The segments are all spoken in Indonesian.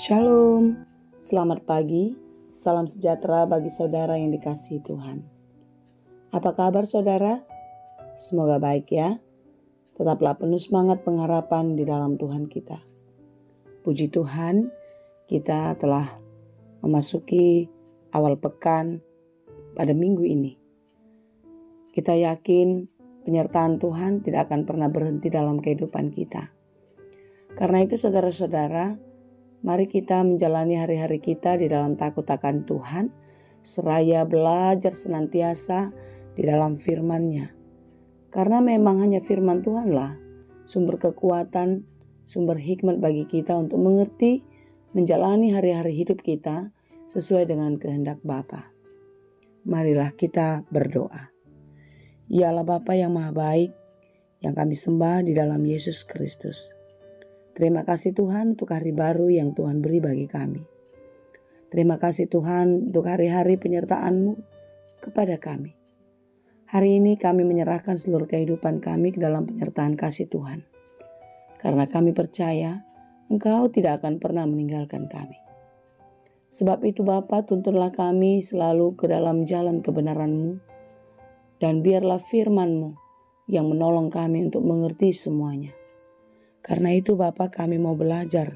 Shalom, selamat pagi, salam sejahtera bagi saudara yang dikasihi Tuhan. Apa kabar saudara? Semoga baik ya. Tetaplah penuh semangat pengharapan di dalam Tuhan kita. Puji Tuhan, kita telah memasuki awal pekan pada minggu ini. Kita yakin penyertaan Tuhan tidak akan pernah berhenti dalam kehidupan kita. Karena itu saudara-saudara, mari kita menjalani hari-hari kita di dalam takut akan Tuhan, seraya belajar senantiasa di dalam firman-Nya. Karena memang hanya firman Tuhanlah sumber kekuatan, sumber hikmat bagi kita untuk mengerti, menjalani hari-hari hidup kita sesuai dengan kehendak Bapa. Marilah kita berdoa. Ya Allah Bapa yang Maha Baik, yang kami sembah di dalam Yesus Kristus. Terima kasih Tuhan untuk hari baru yang Tuhan beri bagi kami. Terima kasih Tuhan untuk hari-hari penyertaan-Mu kepada kami. Hari ini kami menyerahkan seluruh kehidupan kami ke dalam penyertaan kasih Tuhan. Karena kami percaya Engkau tidak akan pernah meninggalkan kami. Sebab itu Bapa, tuntunlah kami selalu ke dalam jalan kebenaran-Mu. Dan biarlah firman-Mu yang menolong kami untuk mengerti semuanya. Karena itu Bapa, kami mau belajar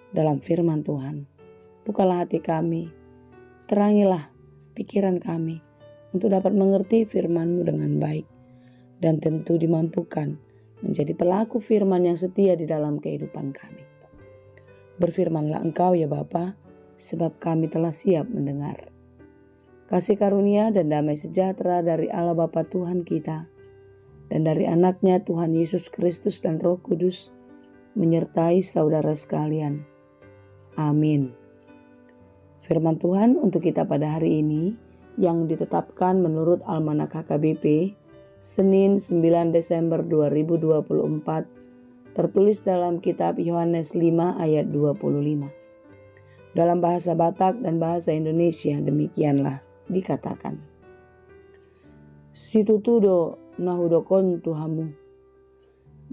dalam firman Tuhan. Bukalah hati kami, terangilah pikiran kami untuk dapat mengerti firman-Mu dengan baik. Dan tentu dimampukan menjadi pelaku firman yang setia di dalam kehidupan kami. Berfirmanlah Engkau ya Bapa, sebab kami telah siap mendengar. Kasih karunia dan damai sejahtera dari Allah Bapa Tuhan kita, dan dari anaknya Tuhan Yesus Kristus dan Roh Kudus menyertai saudara sekalian. Amin. Firman Tuhan untuk kita pada hari ini yang ditetapkan menurut Almanak HKBP Senin 9 Desember 2024 tertulis dalam kitab Yohanes 5 ayat 25. Dalam bahasa Batak dan bahasa Indonesia demikianlah dikatakan. Situtudo nahudokon tuhamu,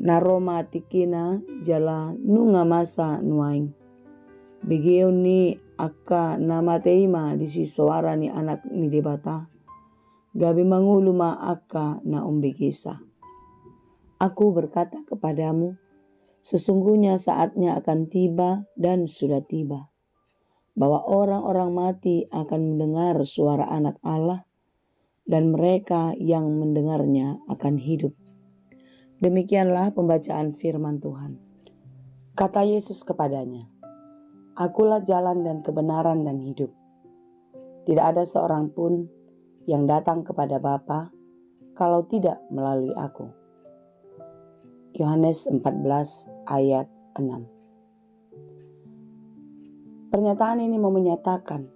naroma tikina jala nunga masa nuaing. Bigeo ni akka nama teima disi suara ni anak ni debata. Gabi manguluma akka na umbikisa. Aku berkata kepadamu, sesungguhnya saatnya akan tiba dan sudah tiba, bahwa orang-orang mati akan mendengar suara anak Allah, dan mereka yang mendengarnya akan hidup. Demikianlah pembacaan firman Tuhan. Kata Yesus kepadanya, Akulah jalan dan kebenaran dan hidup. Tidak ada seorang pun yang datang kepada Bapa kalau tidak melalui aku. Yohanes 14 ayat 6. Pernyataan ini mau menyatakan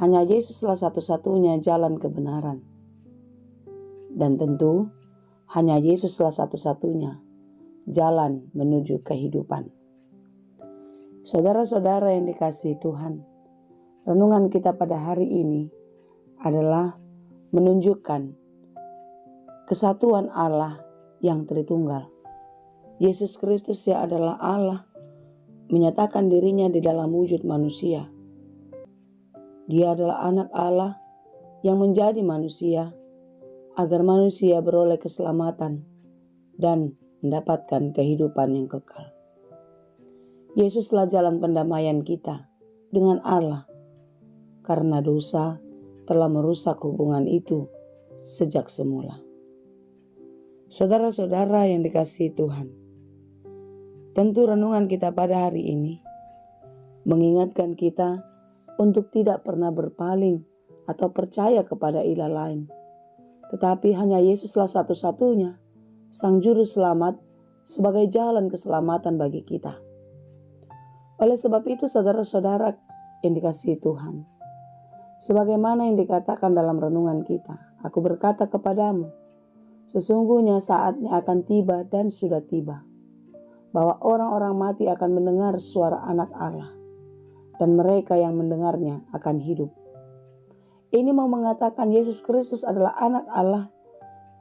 hanya Yesuslah satu-satunya jalan kebenaran. Dan tentu hanya Yesuslah satu-satunya jalan menuju kehidupan. Saudara-saudara yang dikasihi Tuhan, renungan kita pada hari ini adalah menunjukkan kesatuan Allah yang Tritunggal. Yesus Kristus yang adalah Allah menyatakan dirinya di dalam wujud manusia. Dia adalah anak Allah yang menjadi manusia agar manusia beroleh keselamatan dan mendapatkan kehidupan yang kekal. Yesuslah jalan pendamaian kita dengan Allah karena dosa telah merusak hubungan itu sejak semula. Saudara-saudara yang dikasihi Tuhan, tentu renungan kita pada hari ini mengingatkan kita untuk tidak pernah berpaling atau percaya kepada ilah lain. Tetapi hanya Yesuslah satu-satunya Sang Juru Selamat sebagai jalan keselamatan bagi kita. Oleh sebab itu saudara-saudara yang dikasihi Tuhan, sebagaimana yang dikatakan dalam renungan kita, aku berkata kepadamu, sesungguhnya saatnya akan tiba dan sudah tiba, bahwa orang-orang mati akan mendengar suara anak Allah, dan mereka yang mendengarnya akan hidup. Ini mau mengatakan Yesus Kristus adalah anak Allah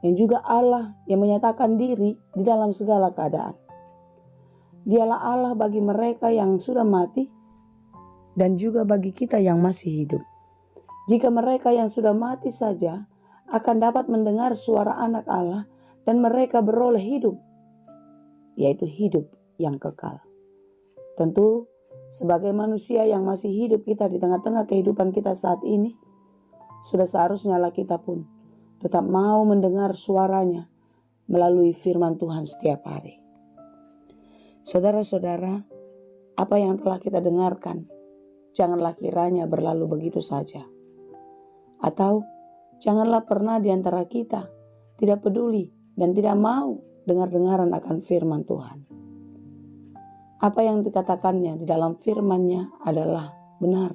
yang juga Allah yang menyatakan diri di dalam segala keadaan. Dialah Allah bagi mereka yang sudah mati dan juga bagi kita yang masih hidup. Jika mereka yang sudah mati saja akan dapat mendengar suara Anak Allah dan mereka beroleh hidup, yaitu hidup yang kekal. Tentu sebagai manusia yang masih hidup kita di tengah-tengah kehidupan kita saat ini, sudah seharusnya lah kita pun tetap mau mendengar suaranya melalui firman Tuhan setiap hari. Saudara-saudara, apa yang telah kita dengarkan, janganlah kiranya berlalu begitu saja. Atau janganlah pernah di antara kita tidak peduli dan tidak mau dengar-dengaran akan firman Tuhan. Apa yang dikatakannya di dalam firman-Nya adalah benar.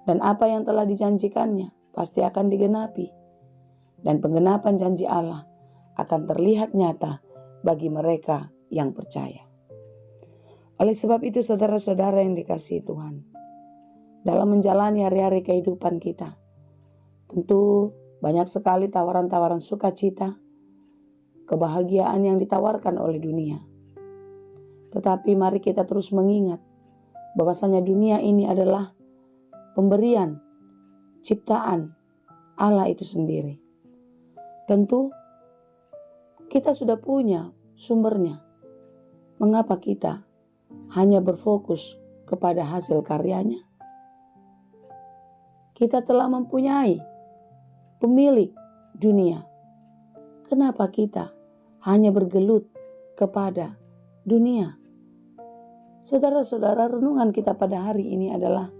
Dan apa yang telah dijanjikannya pasti akan digenapi. Dan penggenapan janji Allah akan terlihat nyata bagi mereka yang percaya. Oleh sebab itu saudara-saudara yang dikasihi Tuhan, dalam menjalani hari-hari kehidupan kita, tentu banyak sekali tawaran-tawaran sukacita, kebahagiaan yang ditawarkan oleh dunia. Tetapi mari kita terus mengingat bahwasanya dunia ini adalah pemberian, ciptaan Allah itu sendiri. Tentu kita sudah punya sumbernya. Mengapa kita hanya berfokus kepada hasil karyanya? Kita telah mempunyai pemilik dunia. Kenapa kita hanya bergelut kepada dunia? Saudara-saudara, renungan kita pada hari ini adalah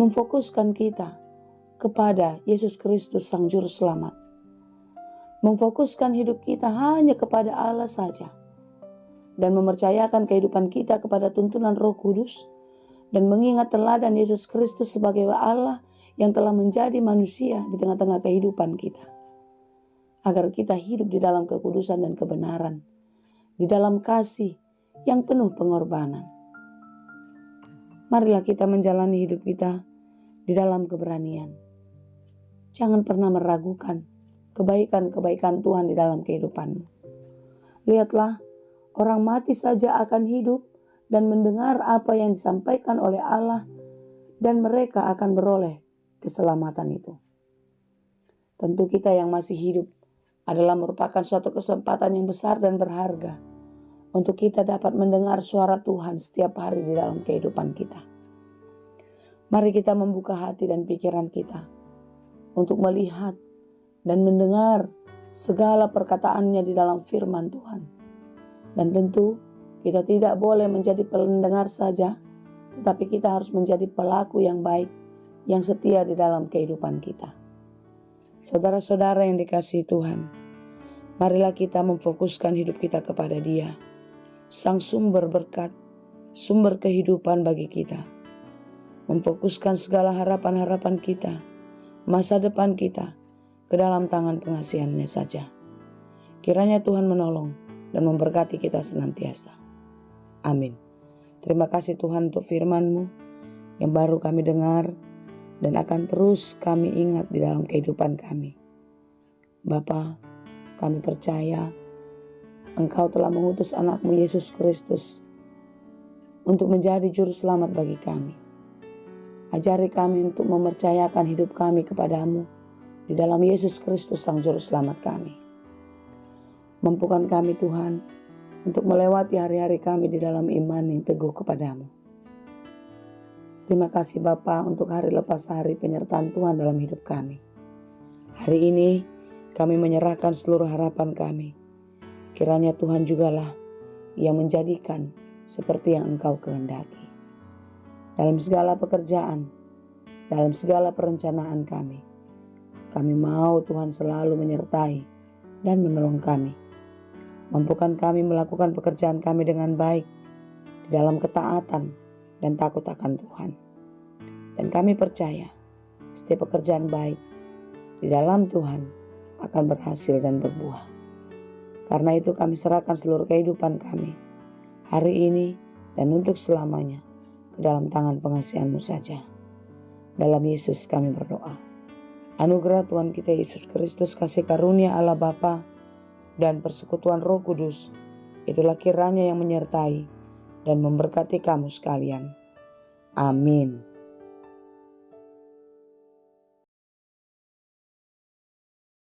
memfokuskan kita kepada Yesus Kristus Sang Juru Selamat. Memfokuskan hidup kita hanya kepada Allah saja. Dan mempercayakan kehidupan kita kepada tuntunan Roh Kudus. Dan mengingat teladan Yesus Kristus sebagai Allah yang telah menjadi manusia di tengah-tengah kehidupan kita. Agar kita hidup di dalam kekudusan dan kebenaran. Di dalam kasih yang penuh pengorbanan. Marilah kita menjalani hidup kita di dalam keberanian. Jangan pernah meragukan kebaikan-kebaikan Tuhan di dalam kehidupanmu. Lihatlah, orang mati saja akan hidup dan mendengar apa yang disampaikan oleh Allah dan mereka akan beroleh keselamatan itu. Tentu kita yang masih hidup adalah merupakan suatu kesempatan yang besar dan berharga untuk kita dapat mendengar suara Tuhan setiap hari di dalam kehidupan kita. Mari kita membuka hati dan pikiran kita untuk melihat dan mendengar segala perkataannya di dalam firman Tuhan. Dan tentu kita tidak boleh menjadi pendengar saja, tetapi kita harus menjadi pelaku yang baik, yang setia di dalam kehidupan kita. Saudara-saudara yang dikasihi Tuhan, marilah kita memfokuskan hidup kita kepada Dia, Sang sumber berkat, sumber kehidupan bagi kita. Memfokuskan segala harapan-harapan kita, masa depan kita, ke dalam tangan pengasihan-Nya saja. Kiranya Tuhan menolong dan memberkati kita senantiasa. Amin. Terima kasih Tuhan untuk firman-Mu yang baru kami dengar dan akan terus kami ingat di dalam kehidupan kami. Bapa, kami percaya Engkau telah mengutus anak-Mu Yesus Kristus untuk menjadi juru selamat bagi kami. Ajari kami untuk mempercayakan hidup kami kepadamu di dalam Yesus Kristus Sang Juru Selamat kami. Mampukan kami Tuhan untuk melewati hari-hari kami di dalam iman yang teguh kepadamu. Terima kasih Bapa untuk hari lepas hari penyertaan Tuhan dalam hidup kami. Hari ini kami menyerahkan seluruh harapan kami. Kiranya Tuhan jugalah yang menjadikan seperti yang Engkau kehendaki. Dalam segala pekerjaan, dalam segala perencanaan kami mau Tuhan selalu menyertai dan menolong kami. Mampukan kami melakukan pekerjaan kami dengan baik, di dalam ketaatan dan takut akan Tuhan. Dan kami percaya, setiap pekerjaan baik di dalam Tuhan akan berhasil dan berbuah. Karena itu kami serahkan seluruh kehidupan kami, hari ini dan untuk selamanya, ke dalam tangan pengasihan-Mu saja. Dalam Yesus kami berdoa. Anugerah Tuhan kita Yesus Kristus, kasih karunia Allah Bapa, dan persekutuan Roh Kudus, itulah kiranya yang menyertai dan memberkati kamu sekalian. Amin.